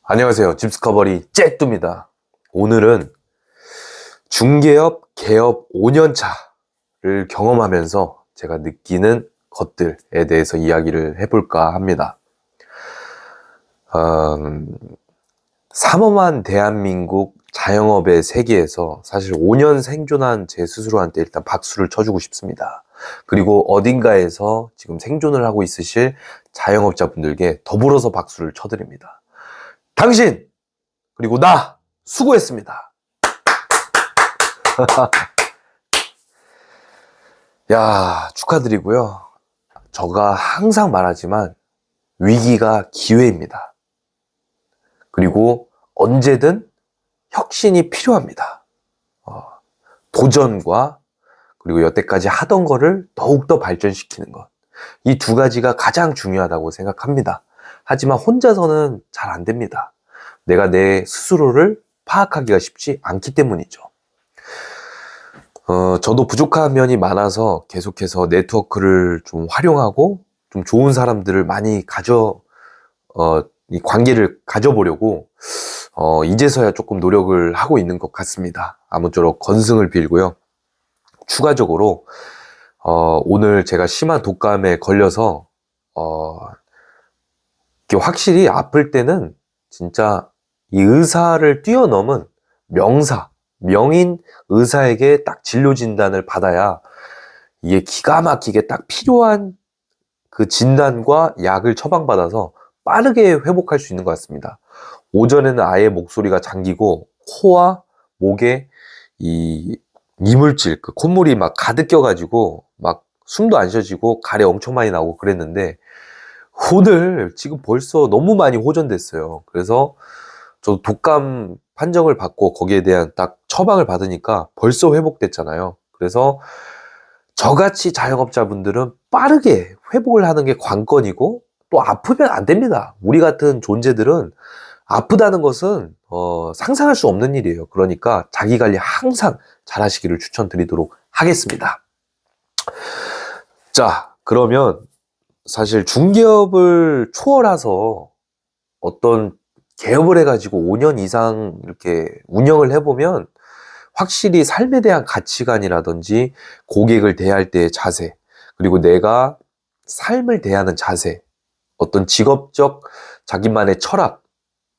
안녕하세요. 집스커버리 잭두입니다. 오늘은 중개업, 개업 5년차를 경험하면서 제가 느끼는 것들에 대해서 이야기를 해볼까 합니다. 삼엄한 대한민국 자영업의 세계에서 사실 5년 생존한 제 스스로한테 일단 박수를 쳐주고 싶습니다. 그리고 어딘가에서 지금 생존을 하고 있으실 자영업자분들께 더불어서 박수를 쳐드립니다. 당신! 그리고 나! 수고했습니다. 야, 축하드리고요. 제가 항상 말하지만 위기가 기회입니다. 그리고 언제든 혁신이 필요합니다. 도전과 그리고 여태까지 하던 거를 더욱더 발전시키는 것. 이 두 가지가 가장 중요하다고 생각합니다. 하지만 혼자서는 잘 안 됩니다. 내가 내 스스로를 파악하기가 쉽지 않기 때문이죠. 저도 부족한 면이 많아서 계속해서 네트워크를 좀 활용하고 좀 좋은 사람들을 많이 이 관계를 가져보려고 이제서야 조금 노력을 하고 있는 것 같습니다. 아무쪼록 건승을 빌고요. 추가적으로 오늘 제가 심한 독감에 걸려서 확실히 아플 때는 진짜 이 의사를 뛰어넘은 명인 의사에게 딱 진료 진단을 받아야 이게 기가 막히게 딱 필요한 그 진단과 약을 처방받아서 빠르게 회복할 수 있는 것 같습니다. 오전에는 아예 목소리가 잠기고 코와 목에 이 이물질, 그 콧물이 막 가득 껴가지고 막 숨도 안 쉬어지고 가래 엄청 많이 나오고 그랬는데 오늘 지금 벌써 너무 많이 호전됐어요. 그래서 저도 독감 판정을 받고 거기에 대한 딱 처방을 받으니까 벌써 회복됐잖아요. 그래서 저같이 자영업자분들은 빠르게 회복을 하는 게 관건이고 또 아프면 안 됩니다. 우리 같은 존재들은 아프다는 것은 상상할 수 없는 일이에요. 그러니까 자기 관리 항상 잘 하시기를 추천드리도록 하겠습니다. 자, 그러면 사실 중개업을 초월해서 어떤 개업을 해가지고 5년 이상 이렇게 운영을 해보면 확실히 삶에 대한 가치관이라든지 고객을 대할 때의 자세, 그리고 내가 삶을 대하는 자세, 어떤 직업적 자기만의 철학,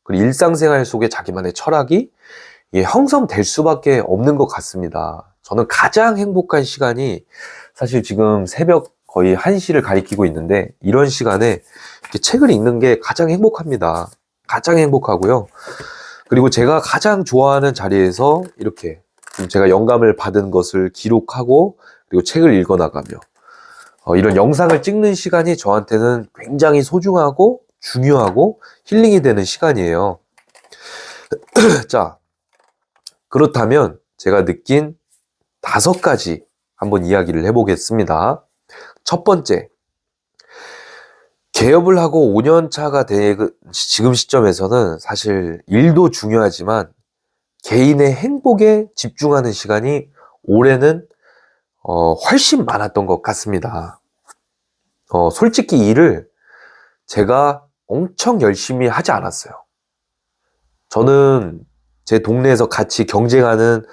그리고 일상생활 속에 자기만의 철학이 형성될 수밖에 없는 것 같습니다. 저는 가장 행복한 시간이 사실 지금 새벽 거의 1시를 가리키고 있는데 이런 시간에 이렇게 책을 읽는 게 가장 행복합니다. 가장 행복하고요. 그리고 제가 가장 좋아하는 자리에서 이렇게 제가 영감을 받은 것을 기록하고 그리고 책을 읽어나가며 이런 영상을 찍는 시간이 저한테는 굉장히 소중하고 중요하고 힐링이 되는 시간이에요. 자, 그렇다면 제가 느낀 5가지 한번 이야기를 해보겠습니다. 첫 번째, 개업을 하고 5년 차가 된 지금 시점에서는 사실 일도 중요하지만 개인의 행복에 집중하는 시간이 올해는 훨씬 많았던 것 같습니다. 솔직히 일을 제가 엄청 열심히 하지 않았어요. 저는 제 동네에서 같이 경쟁하는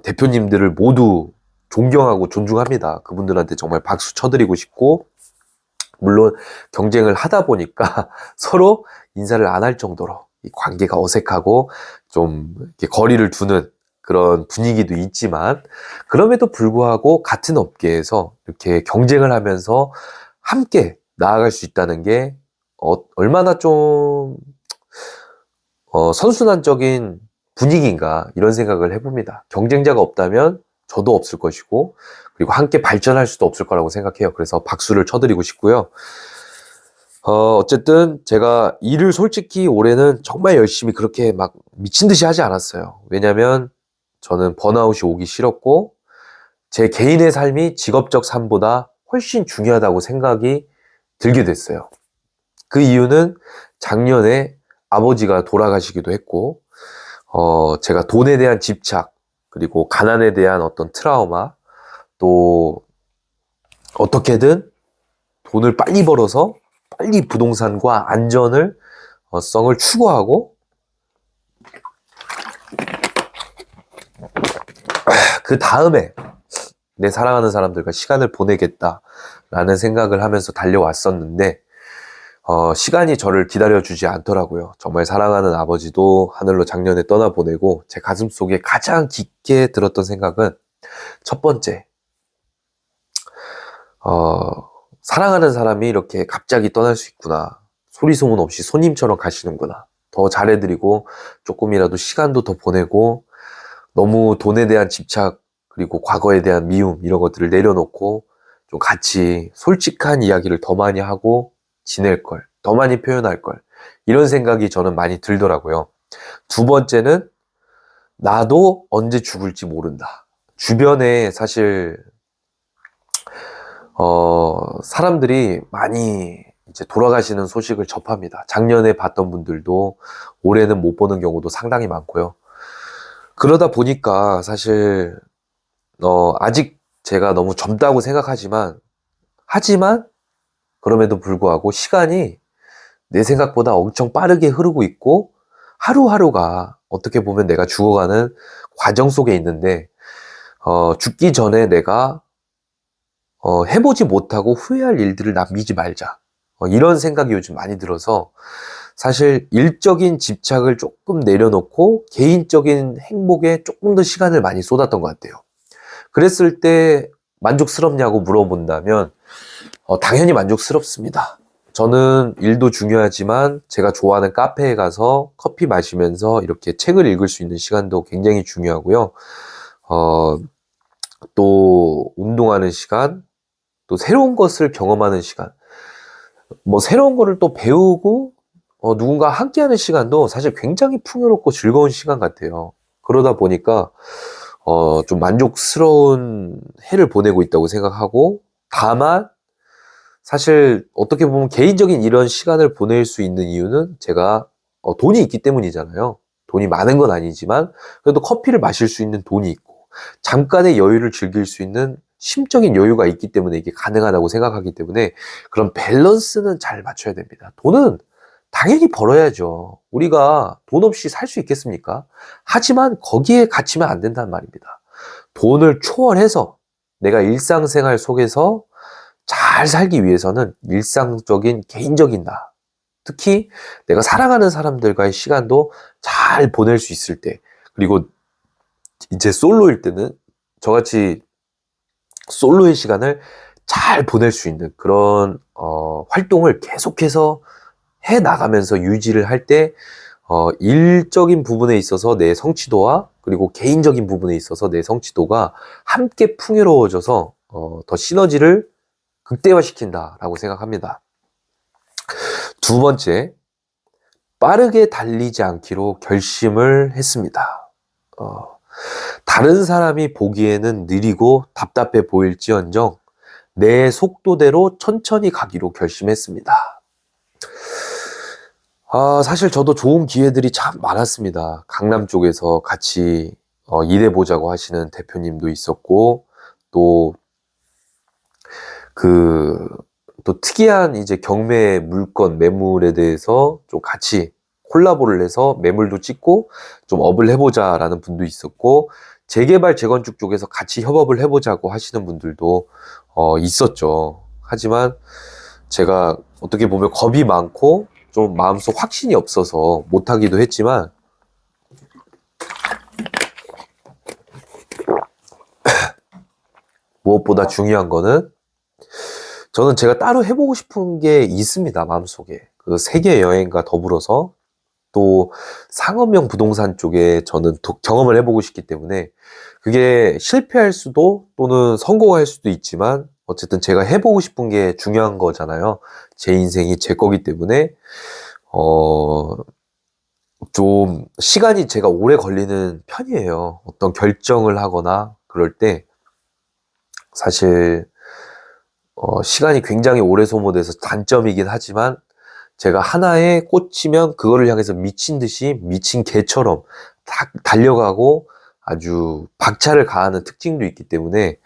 대표님들을 모두 존경하고 존중합니다. 그분들한테 정말 박수 쳐드리고 싶고, 물론 경쟁을 하다 보니까 서로 인사를 안 할 정도로 이 관계가 어색하고 좀 이렇게 거리를 두는 그런 분위기도 있지만, 그럼에도 불구하고 같은 업계에서 이렇게 경쟁을 하면서 함께 나아갈 수 있다는 게 얼마나 좀 선순환적인 분위기인가 이런 생각을 해봅니다. 경쟁자가 없다면 저도 없을 것이고 그리고 함께 발전할 수도 없을 거라고 생각해요. 그래서 박수를 쳐드리고 싶고요. 어쨌든 제가 일을 솔직히 올해는 정말 열심히 그렇게 막 미친 듯이 하지 않았어요. 왜냐면 저는 번아웃이 오기 싫었고 제 개인의 삶이 직업적 삶보다 훨씬 중요하다고 생각이 들게 됐어요. 그 이유는 작년에 아버지가 돌아가시기도 했고 제가 돈에 대한 집착 그리고 가난에 대한 어떤 트라우마 또 어떻게든 돈을 빨리 벌어서 빨리 부동산과 안전을 성을 추구하고 그 다음에 내 사랑하는 사람들과 시간을 보내겠다라는 생각을 하면서 달려왔었는데 시간이 저를 기다려주지 않더라고요. 정말 사랑하는 아버지도 하늘로 작년에 떠나보내고 제 가슴속에 가장 깊게 들었던 생각은 첫 번째, 사랑하는 사람이 이렇게 갑자기 떠날 수 있구나. 소리 소문 없이 손님처럼 가시는구나. 더 잘해드리고 조금이라도 시간도 더 보내고 너무 돈에 대한 집착 그리고 과거에 대한 미움 이런 것들을 내려놓고 좀 같이 솔직한 이야기를 더 많이 하고 지낼 걸, 더 많이 표현할 걸 이런 생각이 저는 많이 들더라고요. 두 번째는 나도 언제 죽을지 모른다. 주변에 사실 사람들이 많이 이제 돌아가시는 소식을 접합니다. 작년에 봤던 분들도 올해는 못 보는 경우도 상당히 많고요. 그러다 보니까 사실 아직 제가 너무 젊다고 생각하지만 그럼에도 불구하고 시간이 내 생각보다 엄청 빠르게 흐르고 있고 하루하루가 어떻게 보면 내가 죽어가는 과정 속에 있는데 죽기 전에 내가 해보지 못하고 후회할 일들을 남기지 말자. 이런 생각이 요즘 많이 들어서 사실 일적인 집착을 조금 내려놓고 개인적인 행복에 조금 더 시간을 많이 쏟았던 것 같아요. 그랬을 때 만족스럽냐고 물어본다면 당연히 만족스럽습니다. 저는 일도 중요하지만 제가 좋아하는 카페에 가서 커피 마시면서 이렇게 책을 읽을 수 있는 시간도 굉장히 중요하고요. 또 운동하는 시간, 또 새로운 것을 경험하는 시간, 뭐 새로운 거를 또 배우고 누군가 함께하는 시간도 사실 굉장히 풍요롭고 즐거운 시간 같아요. 그러다 보니까 좀 만족스러운 해를 보내고 있다고 생각하고, 다만 사실 어떻게 보면 개인적인 이런 시간을 보낼 수 있는 이유는 제가 돈이 있기 때문이잖아요. 돈이 많은 건 아니지만 그래도 커피를 마실 수 있는 돈이 있고 잠깐의 여유를 즐길 수 있는 심적인 여유가 있기 때문에 이게 가능하다고 생각하기 때문에 그런 밸런스는 잘 맞춰야 됩니다. 돈은 당연히 벌어야죠. 우리가 돈 없이 살 수 있겠습니까? 하지만 거기에 갇히면 안 된다는 말입니다. 돈을 초월해서 내가 일상생활 속에서 잘 살기 위해서는 일상적인 개인적인 나, 특히 내가 사랑하는 사람들과의 시간도 잘 보낼 수 있을 때, 그리고 이제 솔로일 때는 저같이 솔로의 시간을 잘 보낼 수 있는 그런 활동을 계속해서 해 나가면서 유지를 할 때 일적인 부분에 있어서 내 성취도와 그리고 개인적인 부분에 있어서 내 성취도가 함께 풍요로워져서 더 시너지를 극대화시킨다라고 생각합니다. 두 번째, 빠르게 달리지 않기로 결심을 했습니다. 다른 사람이 보기에는 느리고 답답해 보일지언정 내 속도대로 천천히 가기로 결심했습니다. 사실 저도 좋은 기회들이 참 많았습니다. 강남 쪽에서 같이 일해보자고 하시는 대표님도 있었고, 또 또 특이한 이제 경매 물건, 매물에 대해서 좀 같이 콜라보를 해서 매물도 찍고 좀 업을 해보자라는 분도 있었고, 재개발, 재건축 쪽에서 같이 협업을 해보자고 하시는 분들도 있었죠. 하지만 제가 어떻게 보면 겁이 많고 좀 마음속 확신이 없어서 못하기도 했지만, 무엇보다 중요한 거는 저는 제가 따로 해보고 싶은 게 있습니다, 마음속에. 그 세계 여행과 더불어서 또 상업용 부동산 쪽에 저는 경험을 해보고 싶기 때문에 그게 실패할 수도 또는 성공할 수도 있지만 어쨌든 제가 해보고 싶은 게 중요한 거잖아요. 제 인생이 제 거기 때문에 좀 시간이 제가 오래 걸리는 편이에요. 어떤 결정을 하거나 그럴 때 사실 시간이 굉장히 오래 소모돼서 단점이긴 하지만 제가 하나에 꽂히면 그거를 향해서 미친 듯이 미친 개처럼 달려가고 아주 박차를 가하는 특징도 있기 때문에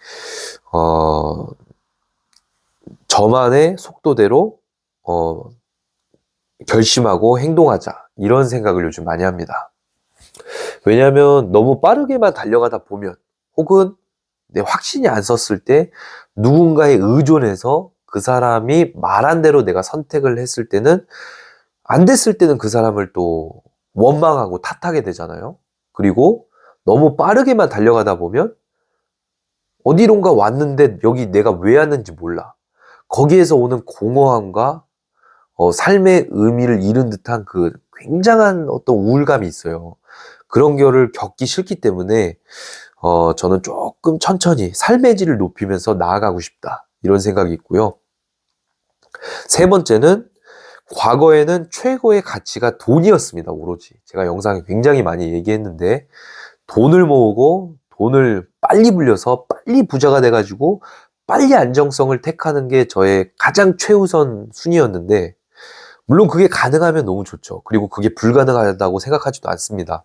저만의 속도대로 결심하고 행동하자 이런 생각을 요즘 많이 합니다. 왜냐하면 너무 빠르게만 달려가다 보면 혹은 내 확신이 안 섰을 때 누군가에 의존해서 그 사람이 말한 대로 내가 선택을 했을 때는 안 됐을 때는 그 사람을 또 원망하고 탓하게 되잖아요. 그리고 너무 빠르게만 달려가다 보면 어디론가 왔는데 여기 내가 왜 왔는지 몰라. 거기에서 오는 공허함과 삶의 의미를 잃은 듯한 그 굉장한 어떤 우울감이 있어요. 그런 거를 겪기 싫기 때문에 저는 조금 천천히 삶의 질을 높이면서 나아가고 싶다. 이런 생각이 있고요. 세 번째는 과거에는 최고의 가치가 돈이었습니다. 오로지. 제가 영상에 굉장히 많이 얘기했는데 돈을 모으고 돈을 빨리 불려서 빨리 부자가 돼가지고 빨리 안정성을 택하는 게 저의 가장 최우선 순위였는데 물론 그게 가능하면 너무 좋죠. 그리고 그게 불가능하다고 생각하지도 않습니다.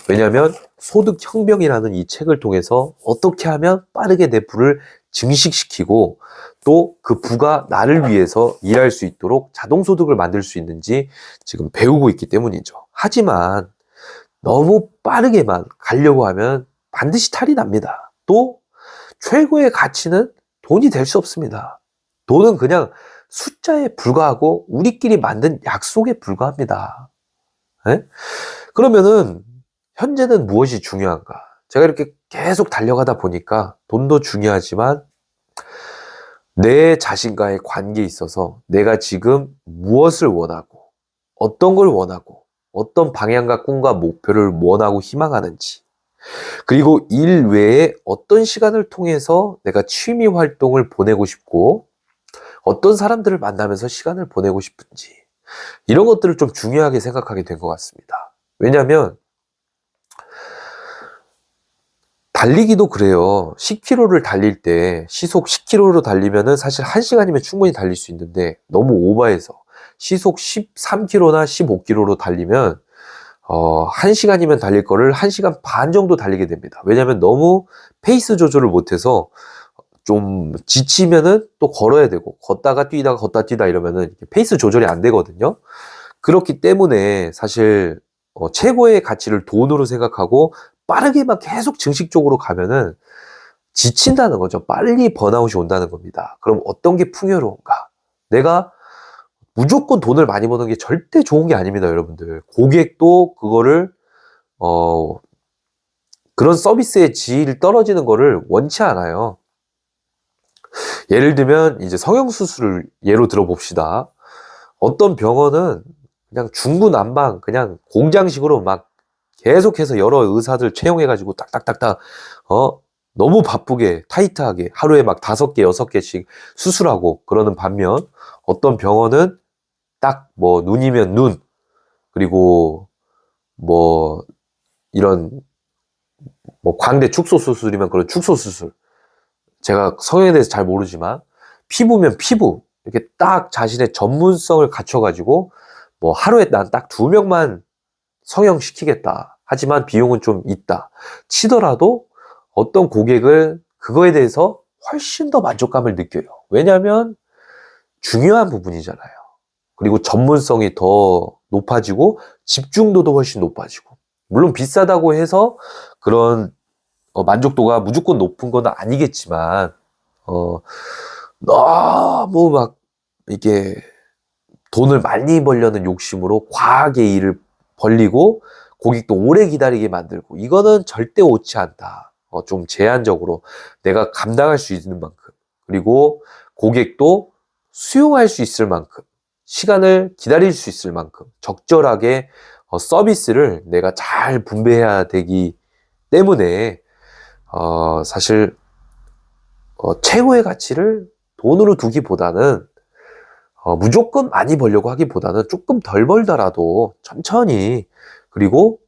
왜냐하면 소득혁명이라는 이 책을 통해서 어떻게 하면 빠르게 내 부를 증식시키고 또 그 부가 나를 위해서 일할 수 있도록 자동소득을 만들 수 있는지 지금 배우고 있기 때문이죠. 하지만 너무 빠르게만 가려고 하면 반드시 탈이 납니다. 또 최고의 가치는 돈이 될 수 없습니다. 돈은 그냥 숫자에 불과하고 우리끼리 만든 약속에 불과합니다. 네? 그러면은 현재는 무엇이 중요한가? 제가 이렇게 계속 달려가다 보니까 돈도 중요하지만 내 자신과의 관계에 있어서 내가 지금 무엇을 원하고 어떤 걸 원하고 어떤 방향과 꿈과 목표를 원하고 희망하는지 그리고 일 외에 어떤 시간을 통해서 내가 취미 활동을 보내고 싶고 어떤 사람들을 만나면서 시간을 보내고 싶은지 이런 것들을 좀 중요하게 생각하게 된 것 같습니다. 왜냐하면 달리기도 그래요. 10km를 달릴 때 시속 10km로 달리면은 사실 1시간이면 충분히 달릴 수 있는데 너무 오버해서 시속 13km나 15km로 달리면 1시간이면 달릴 거를 1시간 반 정도 달리게 됩니다. 왜냐하면 너무 페이스 조절을 못해서 좀 지치면은 또 걸어야 되고 걷다가 뛰다가 걷다 뛰다 이러면은 페이스 조절이 안 되거든요. 그렇기 때문에 사실 최고의 가치를 돈으로 생각하고 빠르게만 계속 증식적으로 가면은 지친다는 거죠. 빨리 번아웃이 온다는 겁니다. 그럼 어떤 게 풍요로운가? 내가 무조건 돈을 많이 버는 게 절대 좋은 게 아닙니다, 여러분들. 고객도 그거를 그런 서비스의 질이 떨어지는 거를 원치 않아요. 예를 들면 이제 성형수술을 예로 들어봅시다. 어떤 병원은 그냥 중구난방 그냥 공장식으로 막 계속해서 여러 의사들 채용해가지고 딱딱딱딱 너무 바쁘게 타이트하게 하루에 막 5개 6개씩 수술하고 그러는 반면 어떤 병원은 딱 뭐 눈이면 눈 그리고 뭐 이런 뭐 광대 축소 수술이면 그런 축소 수술 제가 성형에 대해서 잘 모르지만 피부면 피부 이렇게 딱 자신의 전문성을 갖춰가지고 뭐 하루에 난 딱 2명만 성형시키겠다. 하지만 비용은 좀 있다. 치더라도 어떤 고객을 그거에 대해서 훨씬 더 만족감을 느껴요. 왜냐하면 중요한 부분이잖아요. 그리고 전문성이 더 높아지고 집중도도 훨씬 높아지고 물론 비싸다고 해서 그런 만족도가 무조건 높은 건 아니겠지만 너무 막 이게 돈을 많이 벌려는 욕심으로 과하게 일을 벌리고 고객도 오래 기다리게 만들고 이거는 절대 옳지 않다. 좀 제한적으로 내가 감당할 수 있는 만큼 그리고 고객도 수용할 수 있을 만큼 시간을 기다릴 수 있을 만큼 적절하게 서비스를 내가 잘 분배해야 되기 때문에 사실 최고의 가치를 돈으로 두기보다는 무조건 많이 벌려고 하기보다는 조금 덜 벌더라도 천천히 그리고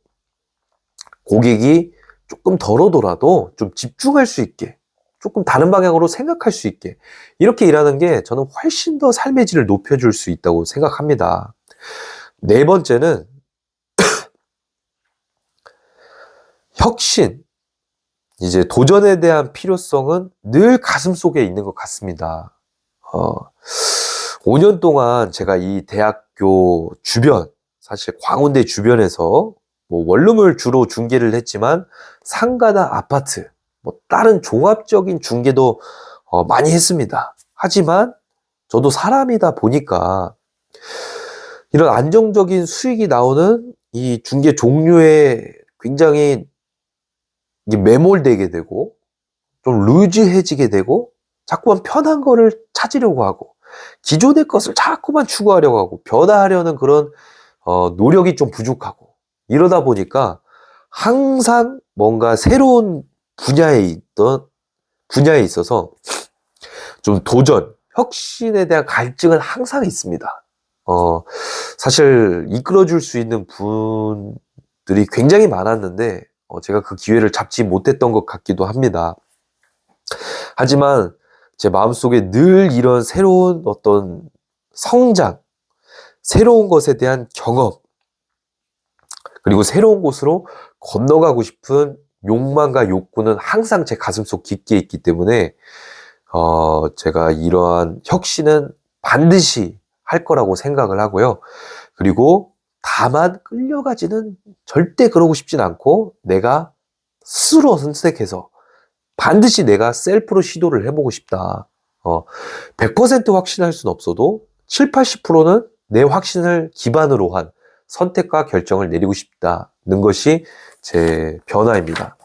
고객이 조금 덜 오더라도 좀 집중할 수 있게 조금 다른 방향으로 생각할 수 있게 이렇게 일하는 게 저는 훨씬 더 삶의 질을 높여줄 수 있다고 생각합니다. 네 번째는 혁신 이제 도전에 대한 필요성은 늘 가슴속에 있는 것 같습니다. 5년 동안 제가 이 대학교 주변, 사실 광운대 주변에서 뭐 원룸을 주로 중개를 했지만 상가나 아파트, 뭐 다른 종합적인 중개도 많이 했습니다. 하지만 저도 사람이다 보니까 이런 안정적인 수익이 나오는 이 중개 종류에 굉장히 이게 매몰되게 되고 좀 루즈해지게 되고 자꾸만 편한 거를 찾으려고 하고 기존의 것을 자꾸만 추구하려고 하고 변화하려는 그런 노력이 좀 부족하고 이러다 보니까 항상 뭔가 새로운 분야에 있어서 좀 도전, 혁신에 대한 갈증은 항상 있습니다. 사실 이끌어줄 수 있는 분들이 굉장히 많았는데 제가 그 기회를 잡지 못했던 것 같기도 합니다. 하지만 제 마음속에 늘 이런 새로운 어떤 성장, 새로운 것에 대한 경험, 그리고 새로운 곳으로 건너가고 싶은 욕망과 욕구는 항상 제 가슴속 깊게 있기 때문에 제가 이러한 혁신은 반드시 할 거라고 생각을 하고요. 그리고 다만 끌려가지는 절대 그러고 싶진 않고 내가 스스로 선택해서 반드시 내가 셀프로 시도를 해보고 싶다. 100% 확신할 수는 없어도 7, 80%는 내 확신을 기반으로 한 선택과 결정을 내리고 싶다는 것이 제 변화입니다.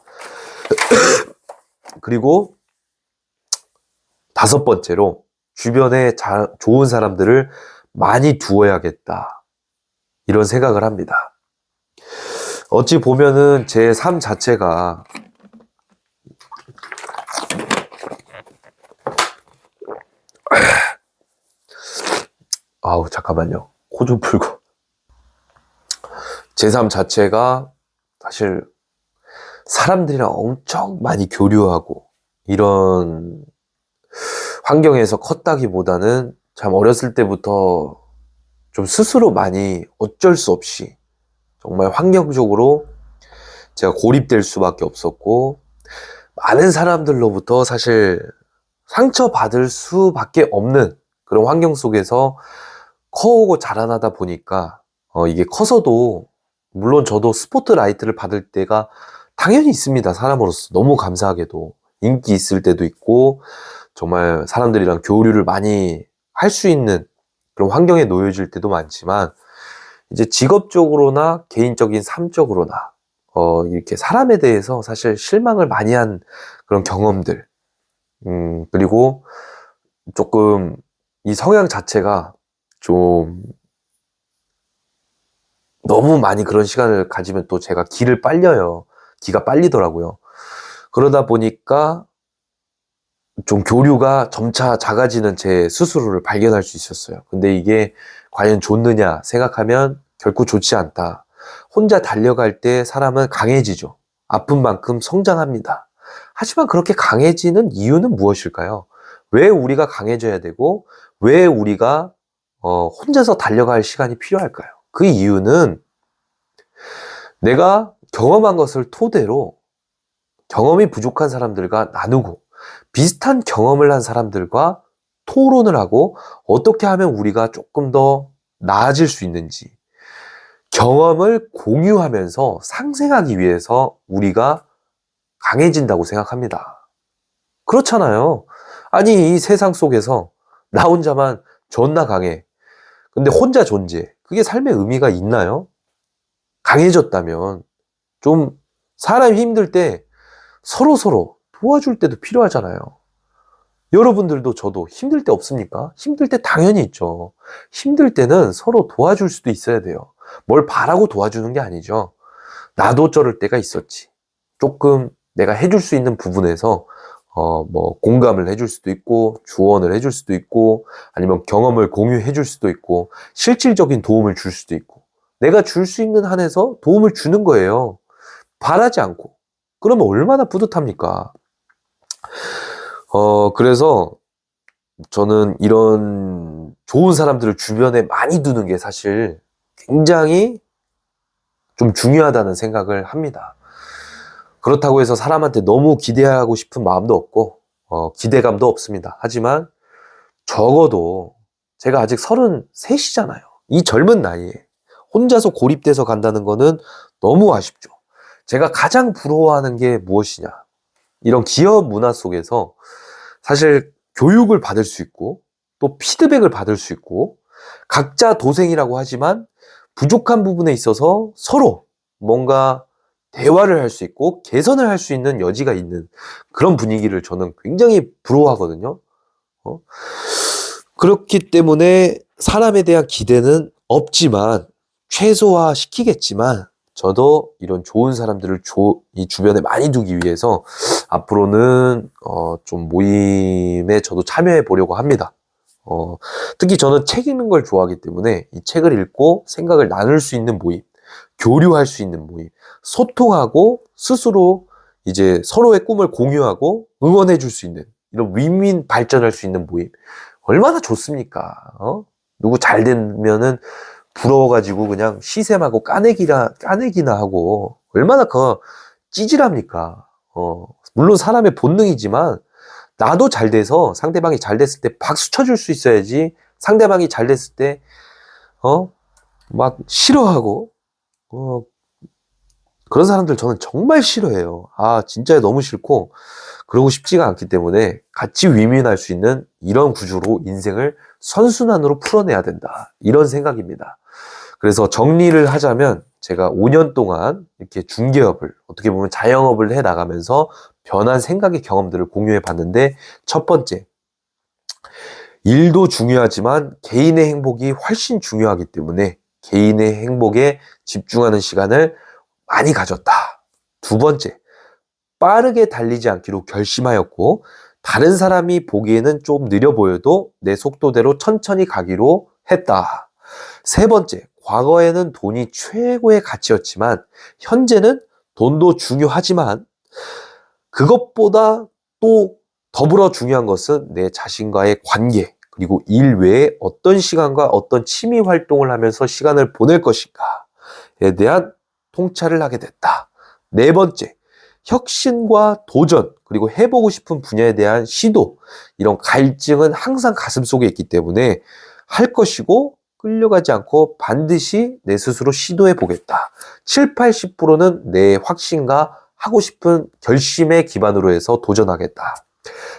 그리고 5번째로 주변에 좋은 사람들을 많이 두어야겠다. 이런 생각을 합니다. 어찌 보면은 제 삶 자체가 아우 잠깐만요. 코 좀 풀고. 제 삶 자체가 사실 사람들이랑 엄청 많이 교류하고 이런 환경에서 컸다기보다는 참 어렸을 때부터 좀 스스로 많이 어쩔 수 없이 정말 환경적으로 제가 고립될 수밖에 없었고 많은 사람들로부터 사실 상처받을 수밖에 없는 그런 환경 속에서 커오고 자라나다 보니까 이게 커서도 물론 저도 스포트라이트를 받을 때가 당연히 있습니다. 사람으로서 너무 감사하게도 인기 있을 때도 있고 정말 사람들이랑 교류를 많이 할 수 있는 그런 환경에 놓여질 때도 많지만 이제 직업적으로나 개인적인 삶적으로나 이렇게 사람에 대해서 사실 실망을 많이 한 그런 경험들 그리고 조금 이 성향 자체가 좀 너무 많이 그런 시간을 가지면 또 제가 기가 빨리더라고요. 그러다 보니까 좀 교류가 점차 작아지는 제 스스로를 발견할 수 있었어요. 근데 이게 과연 좋느냐 생각하면 결코 좋지 않다. 혼자 달려갈 때 사람은 강해지죠. 아픈 만큼 성장합니다. 하지만 그렇게 강해지는 이유는 무엇일까요? 왜 우리가 강해져야 되고 왜 우리가 혼자서 달려갈 시간이 필요할까요? 그 이유는 내가 경험한 것을 토대로 경험이 부족한 사람들과 나누고 비슷한 경험을 한 사람들과 토론을 하고 어떻게 하면 우리가 조금 더 나아질 수 있는지 경험을 공유하면서 상생하기 위해서 우리가 강해진다고 생각합니다. 그렇잖아요. 아니, 이 세상 속에서 나 혼자만 존나 강해. 근데 혼자 존재. 그게 삶의 의미가 있나요? 강해졌다면 좀 사람이 힘들 때 서로 도와줄 때도 필요하잖아요. 여러분들도 저도 힘들 때 없습니까? 힘들 때 당연히 있죠. 힘들 때는 서로 도와줄 수도 있어야 돼요. 뭘 바라고 도와주는 게 아니죠. 나도 저럴 때가 있었지. 조금 내가 해줄 수 있는 부분에서 뭐 공감을 해줄 수도 있고 조언을 해줄 수도 있고 아니면 경험을 공유해 줄 수도 있고 실질적인 도움을 줄 수도 있고 내가 줄 수 있는 한에서 도움을 주는 거예요. 바라지 않고. 그러면 얼마나 뿌듯합니까? 그래서 저는 이런 좋은 사람들을 주변에 많이 두는 게 사실 굉장히 좀 중요하다는 생각을 합니다. 그렇다고 해서 사람한테 너무 기대하고 싶은 마음도 없고, 기대감도 없습니다. 하지만 적어도 제가 아직 33이잖아요. 이 젊은 나이에 혼자서 고립돼서 간다는 거는 너무 아쉽죠. 제가 가장 부러워하는 게 무엇이냐? 이런 기업 문화 속에서 사실 교육을 받을 수 있고 또 피드백을 받을 수 있고 각자 도생이라고 하지만 부족한 부분에 있어서 서로 뭔가 대화를 할 수 있고 개선을 할 수 있는 여지가 있는 그런 분위기를 저는 굉장히 부러워하거든요. 어? 그렇기 때문에 사람에 대한 기대는 없지만 최소화 시키겠지만 저도 이런 좋은 사람들을 이 주변에 많이 두기 위해서 앞으로는 좀 모임에 저도 참여해 보려고 합니다. 특히 저는 책 읽는 걸 좋아하기 때문에 이 책을 읽고 생각을 나눌 수 있는 모임, 교류할 수 있는 모임, 소통하고 스스로 이제 서로의 꿈을 공유하고 응원해 줄 수 있는 이런 윈윈 발전할 수 있는 모임. 얼마나 좋습니까? 누구 잘 되면은 부러워가지고 그냥 시샘하고 까내기나 하고 얼마나 찌질합니까? 물론 사람의 본능이지만 나도 잘 돼서 상대방이 잘 됐을 때 박수 쳐줄 수 있어야지 상대방이 잘 됐을 때, 막 싫어하고, 그런 사람들 저는 정말 싫어해요. 진짜 너무 싫고, 그러고 싶지가 않기 때문에 같이 위민할 수 있는 이런 구조로 인생을 선순환으로 풀어내야 된다. 이런 생각입니다. 그래서 정리를 하자면 제가 5년 동안 이렇게 중개업을 어떻게 보면 자영업을 해 나가면서 변한 생각의 경험들을 공유해 봤는데 첫 번째, 일도 중요하지만 개인의 행복이 훨씬 중요하기 때문에 개인의 행복에 집중하는 시간을 많이 가졌다. 두 번째, 빠르게 달리지 않기로 결심하였고 다른 사람이 보기에는 좀 느려 보여도 내 속도대로 천천히 가기로 했다. 세 번째, 과거에는 돈이 최고의 가치였지만 현재는 돈도 중요하지만 그것보다 또 더불어 중요한 것은 내 자신과의 관계 그리고 일 외에 어떤 시간과 어떤 취미 활동을 하면서 시간을 보낼 것인가에 대한 통찰을 하게 됐다. 네 번째, 혁신과 도전 그리고 해보고 싶은 분야에 대한 시도 이런 갈증은 항상 가슴속에 있기 때문에 할 것이고 끌려가지 않고 반드시 내 스스로 시도해 보겠다. 7, 80%는 내 확신과 하고 싶은 결심의 기반으로 해서 도전하겠다.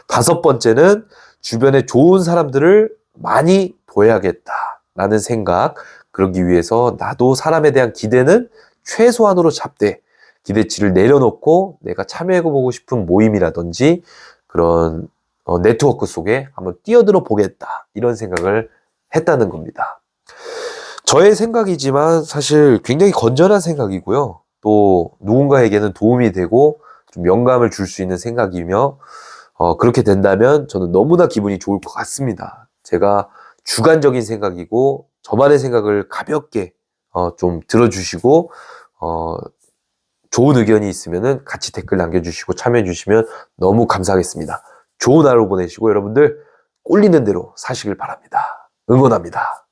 다섯 번째는 주변에 좋은 사람들을 많이 둬야겠다라는 생각. 그러기 위해서 나도 사람에 대한 기대는 최소한으로 잡되 기대치를 내려놓고 내가 참여해보고 싶은 모임이라든지 그런 네트워크 속에 한번 뛰어들어 보겠다. 이런 생각을 했다는 겁니다. 저의 생각이지만 사실 굉장히 건전한 생각이고요. 또 누군가에게는 도움이 되고 좀 영감을 줄 수 있는 생각이며 그렇게 된다면 저는 너무나 기분이 좋을 것 같습니다. 제가 주관적인 생각이고 저만의 생각을 가볍게 좀 들어주시고 좋은 의견이 있으면 같이 댓글 남겨주시고 참여해 주시면 너무 감사하겠습니다. 좋은 하루 보내시고 여러분들 꼴리는 대로 사시길 바랍니다. 응원합니다.